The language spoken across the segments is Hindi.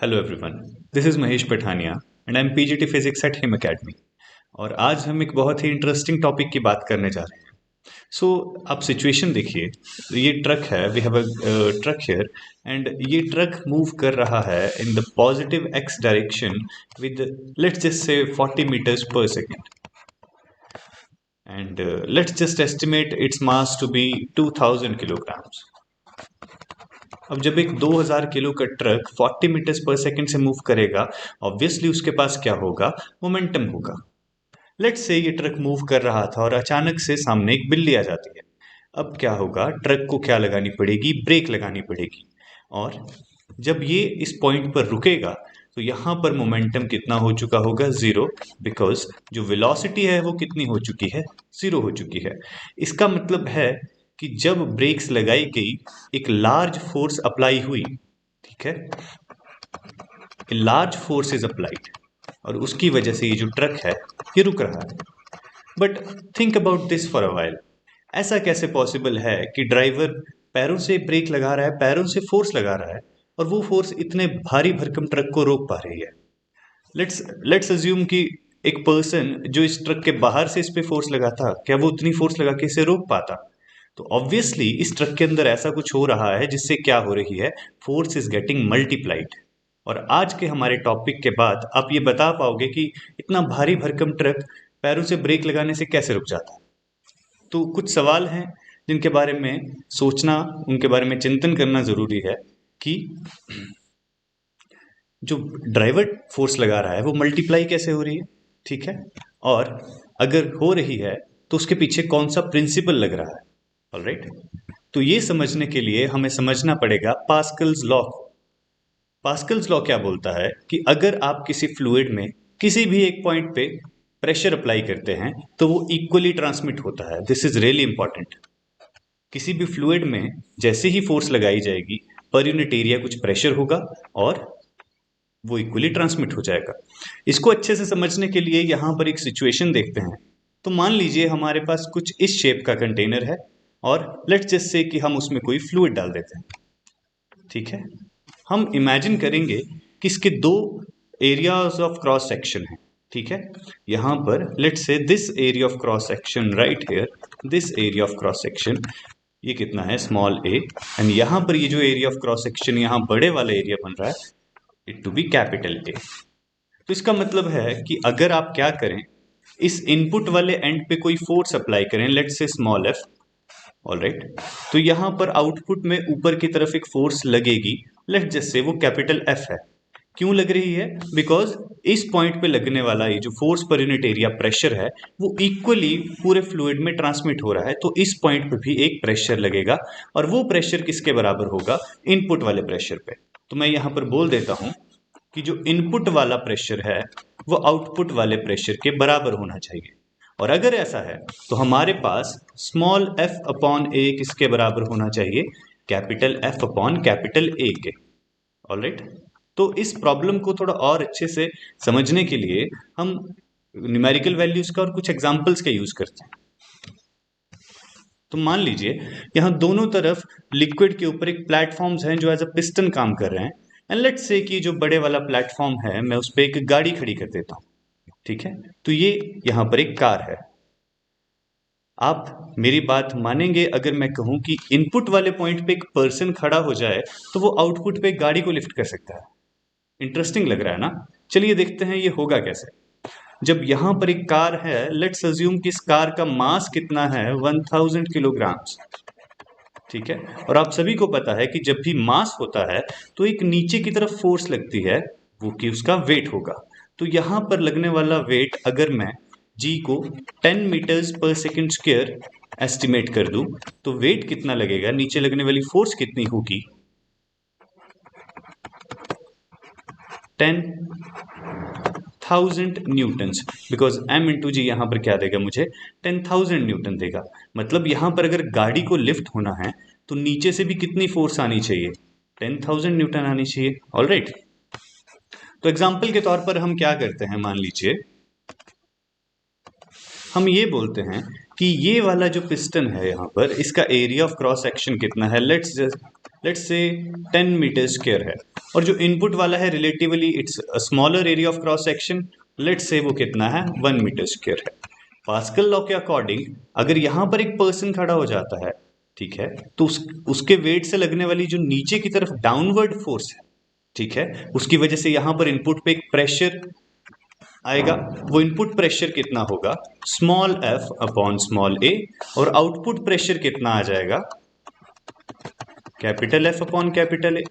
Hello everyone, this is Mahesh Pathania and I am PGT physics at him academy. और आज हम एक बहुत ही इंटरेस्टिंग टॉपिक की बात करने जा रहे हैं। सो आप सिचुएशन देखिए, ये ट्रक है, we have a truck here and ये ट्रक मूव कर रहा है in the positive x direction with let's just say 40 meters per second and let's just estimate its mass to be 2000 kilograms. अब जब एक 2000 किलो का ट्रक 40 मीटर्स पर सेकंड से मूव करेगा, ऑब्वियसली उसके पास क्या होगा, मोमेंटम होगा। लेट्स से ये ट्रक मूव कर रहा था और अचानक से सामने एक बिल्ली आ जाती है। अब क्या होगा, ट्रक को क्या लगानी पड़ेगी, ब्रेक लगानी पड़ेगी। और जब ये इस पॉइंट पर रुकेगा तो यहाँ पर मोमेंटम कितना हो चुका होगा, जीरो, बिकॉज जो वेलोसिटी है वो कितनी हो चुकी है, जीरो हो चुकी है। इसका मतलब है कि जब ब्रेक्स लगाई गई, एक लार्ज फोर्स अप्लाई हुई, ठीक है, लार्ज फोर्स इज अप्लाइड और उसकी वजह से ये जो ट्रक है ये रुक रहा है। But think about this for a while, ऐसा कैसे पॉसिबल है कि ड्राइवर पैरों से ब्रेक लगा रहा है, पैरों से फोर्स लगा रहा है और वो फोर्स इतने भारी भरकम ट्रक को रोक पा रही है। लेट्स अज्यूम कि एक पर्सन जो इस ट्रक के बाहर से इस पे फोर्स लगाता, क्या वो उतनी फोर्स लगा के इसे रोक पाता? तो ऑब्वियसली इस ट्रक के अंदर ऐसा कुछ हो रहा है जिससे क्या हो रही है, फोर्स इज गेटिंग मल्टीप्लाइड। और आज के हमारे टॉपिक के बाद आप ये बता पाओगे कि इतना भारी भरकम ट्रक पैरों से ब्रेक लगाने से कैसे रुक जाता है। तो कुछ सवाल हैं जिनके बारे में सोचना, उनके बारे में चिंतन करना जरूरी है कि जो ड्राइवर फोर्स लगा रहा है वो मल्टीप्लाई कैसे हो रही है, ठीक है, और अगर हो रही है तो उसके पीछे कौन सा प्रिंसिपल लग रहा है। ऑलराइट, तो ये समझने के लिए हमें समझना पड़ेगा पास्कल्स लॉ को। पास्कल्स लॉ क्या बोलता है कि अगर आप किसी फ्लूइड में किसी भी एक पॉइंट पे प्रेशर अप्लाई करते हैं तो वो इक्वली ट्रांसमिट होता है। This is really important. किसी भी फ्लूइड में जैसे ही फोर्स लगाई जाएगी, पर यूनिट एरिया कुछ प्रेशर होगा और वो इक्वली ट्रांसमिट हो जाएगा। इसको अच्छे से समझने के लिए यहाँ पर एक सिचुएशन देखते हैं। तो मान लीजिए हमारे पास कुछ इस शेप का कंटेनर है और लेट्स जस्ट से कि हम उसमें कोई फ्लूइड डाल देते हैं, ठीक है। हम इमेजिन करेंगे कि इसके दो एरियाज ऑफ क्रॉस सेक्शन है, ठीक है। यहाँ पर let's say this area of cross section right here, this area of cross section ये कितना है, स्मॉल ए, एंड यहाँ पर ये जो एरिया ऑफ क्रॉस सेक्शन यहाँ बड़े वाला एरिया बन रहा है, it to be capital A. तो इसका मतलब है कि अगर आप क्या करें, इस इनपुट वाले एंड पे कोई फोर्स अप्लाई करें, let's say small F, alright, तो यहां पर आउटपुट में ऊपर की तरफ एक फोर्स लगेगी, लेट्स जस्ट से वो कैपिटल एफ है। क्यों लग रही है? बिकॉज इस पॉइंट पे लगने वाला ये जो force per unit area pressure है वो इक्वली पूरे फ्लूइड में ट्रांसमिट हो रहा है, तो इस पॉइंट पे भी एक प्रेशर लगेगा और वो प्रेशर किसके बराबर होगा, इनपुट वाले प्रेशर पे। तो मैं यहां पर बोल देता हूं कि जो इनपुट वाला प्रेशर है वो आउटपुट वाले प्रेशर के बराबर होना चाहिए। और अगर ऐसा है तो हमारे पास स्मॉल एफ अपॉन ए किसके बराबर होना चाहिए, कैपिटल एफ अपॉन कैपिटल ए के। ऑलराइट, तो इस प्रॉब्लम को थोड़ा और अच्छे से समझने के लिए हम न्यूमेरिकल वैल्यूज का और कुछ एग्जांपल्स का यूज करते हैं। तो मान लीजिए यहाँ दोनों तरफ लिक्विड के ऊपर एक प्लेटफॉर्म्स हैं जो एज अ पिस्टन काम कर रहे हैं, एंड लेट्स से कि जो बड़े वाला प्लेटफॉर्म है मैं उस पर एक गाड़ी खड़ी कर देता हूँ, ठीक है। तो ये यहाँ पर एक कार है। आप मेरी बात मानेंगे अगर मैं कहूं कि इनपुट वाले पॉइंट पे एक पर्सन खड़ा हो जाए तो वो आउटपुट पे एक गाड़ी को लिफ्ट कर सकता है। इंटरेस्टिंग लग रहा है ना? चलिए देखते हैं ये होगा कैसे। जब यहां पर एक कार है, लेट्स अज्यूम कि इस कार का मास कितना है, 1000 किलोग्राम्स, ठीक है। और आप सभी को पता है कि जब भी मास होता है तो एक नीचे की तरफ फोर्स लगती है, वो कि उसका वेट होगा। तो यहां पर लगने वाला वेट अगर मैं जी को 10 metres per second square estimate कर दूं तो वेट कितना लगेगा, नीचे लगने वाली फोर्स कितनी होगी, 10,000 न्यूटन्स, बिकॉज एम इंटू जी यहाँ पर क्या देगा मुझे, 10,000 न्यूटन देगा। मतलब यहाँ पर अगर गाड़ी को लिफ्ट होना है तो नीचे से भी कितनी फोर्स आनी चाहिए, 10,000 न्यूटन आनी चाहिए। ऑलराइट, तो एग्जाम्पल के तौर पर हम क्या करते हैं, मान लीजिए हम ये बोलते हैं कि ये वाला जो पिस्टन है यहाँ पर, इसका एरिया ऑफ क्रॉस सेक्शन कितना है, लेट्स से 10 मीटर स्क्वायर है। और जो इनपुट वाला है relatively it's smaller area of cross section, let's say वो कितना है 1 मीटर स्क्वायर है। पास्कल लॉ के अकॉर्डिंग अगर यहां पर एक पर्सन खड़ा हो जाता है, ठीक है, तो उसके वेट से लगने वाली जो नीचे की तरफ डाउनवर्ड फोर्स है, ठीक है, उसकी वजह से यहां पर इनपुट पे एक प्रेशर आएगा। वो इनपुट प्रेशर कितना होगा स्मॉल एफ अपॉन स्मॉल ए, और आउटपुट प्रेशर कितना आ जाएगा कैपिटल एफ अपॉन कैपिटल ए।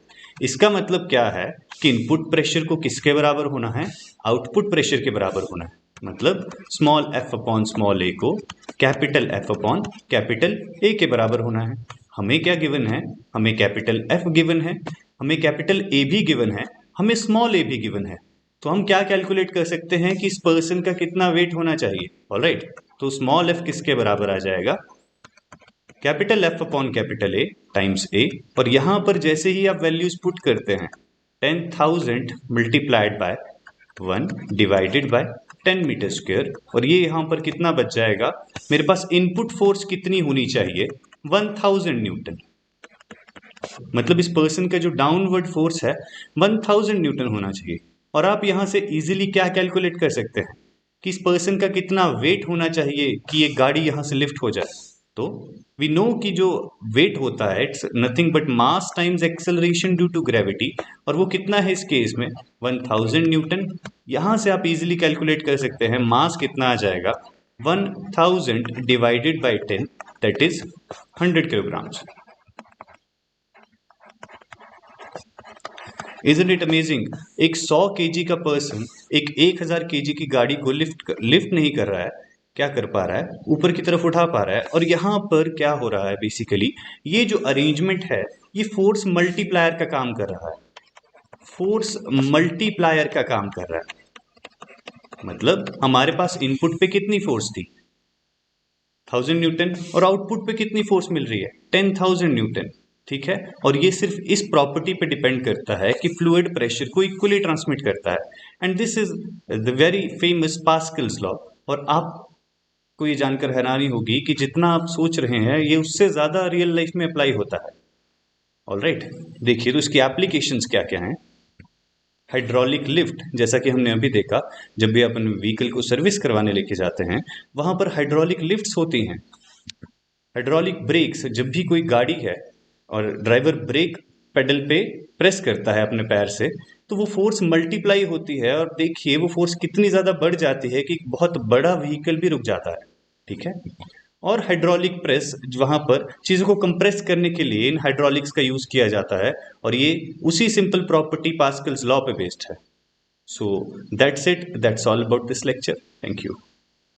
इसका मतलब क्या है कि इनपुट प्रेशर को किसके बराबर होना है, आउटपुट प्रेशर के बराबर होना है। मतलब स्मॉल एफ अपॉन स्मॉल ए को कैपिटल एफ अपॉन कैपिटल ए के बराबर होना है। हमें क्या गिवन है, हमें कैपिटल एफ गिवन है, हमें कैपिटल ए भी गिवन है, हमें स्मॉल ए भी गिवन है। तो हम क्या कैलकुलेट कर सकते हैं कि इस पर्सन का कितना वेट होना चाहिए। ऑलराइट, तो स्मॉल एफ किसके बराबर आ जाएगा capital F upon capital A times A, और यहां पर जैसे ही आप वैल्यूज पुट करते हैं 10,000 multiplied by 1 divided by 10 metre square, और ये यहां पर कितना बच जाएगा, मेरे पास इनपुट फोर्स कितनी होनी चाहिए 1000 न्यूटन। मतलब इस पर्सन का जो डाउनवर्ड फोर्स है 1000 न्यूटन होना चाहिए। और आप यहां से इजीली क्या कैलकुलेट कर सकते हैं कि इस पर्सन का कितना वेट होना चाहिए कि ये गाड़ी यहां से लिफ्ट हो जाए। तो वी नो कि जो वेट होता है it's nothing but mass times acceleration due to gravity, और वो कितना है इस केस में 1000 न्यूटन। यहां से आप इजीली कैलकुलेट कर सकते हैं मास कितना आ जाएगा 1000 divided by 10 that is 100 kilograms. Isn't it amazing? एक 100 kg का पर्सन एक 1000 kg की गाड़ी को लिफ्ट नहीं कर रहा है, क्या कर पा रहा है, ऊपर की तरफ उठा पा रहा है। और यहाँ पर क्या हो रहा है बेसिकली, ये जो अरेंजमेंट है ये फोर्स मल्टीप्लायर का काम कर रहा है, फोर्स मल्टीप्लायर का काम कर रहा है। मतलब हमारे पास इनपुट पे कितनी फोर्स थी 1000 न्यूटन, और आउटपुट पे कितनी फोर्स मिल रही है 10,000 न्यूटन, ठीक है। और ये सिर्फ इस प्रॉपर्टी पे डिपेंड करता है कि फ्लूइड प्रेशर को इक्वली ट्रांसमिट करता है, and this is the very famous Pascal's law. और आपको ये जानकर हैरानी होगी कि जितना आप सोच रहे हैं ये उससे ज्यादा रियल लाइफ में अप्लाई होता है। ऑलराइट, देखिए तो इसकी एप्लीकेशंस क्या क्या हैं। हाइड्रोलिक लिफ्ट, जैसा कि हमने अभी देखा, जब भी अपन व्हीकल को सर्विस करवाने लेके जाते हैं वहां पर हाइड्रोलिक लिफ्ट्स होती हैं। हाइड्रोलिक ब्रेक्स, जब भी कोई गाड़ी है और ड्राइवर ब्रेक पेडल पे प्रेस करता है अपने पैर से, तो वो फोर्स मल्टीप्लाई होती है, और देखिए वो फोर्स कितनी ज़्यादा बढ़ जाती है कि बहुत बड़ा व्हीकल भी रुक जाता है, ठीक है। और हाइड्रोलिक प्रेस, वहाँ पर चीज़ों को कंप्रेस करने के लिए इन हाइड्रोलिक्स का यूज़ किया जाता है, और ये उसी सिंपल प्रॉपर्टी पास्कल्स लॉ पे बेस्ड है। So that's it, that's all about this lecture. Thank you.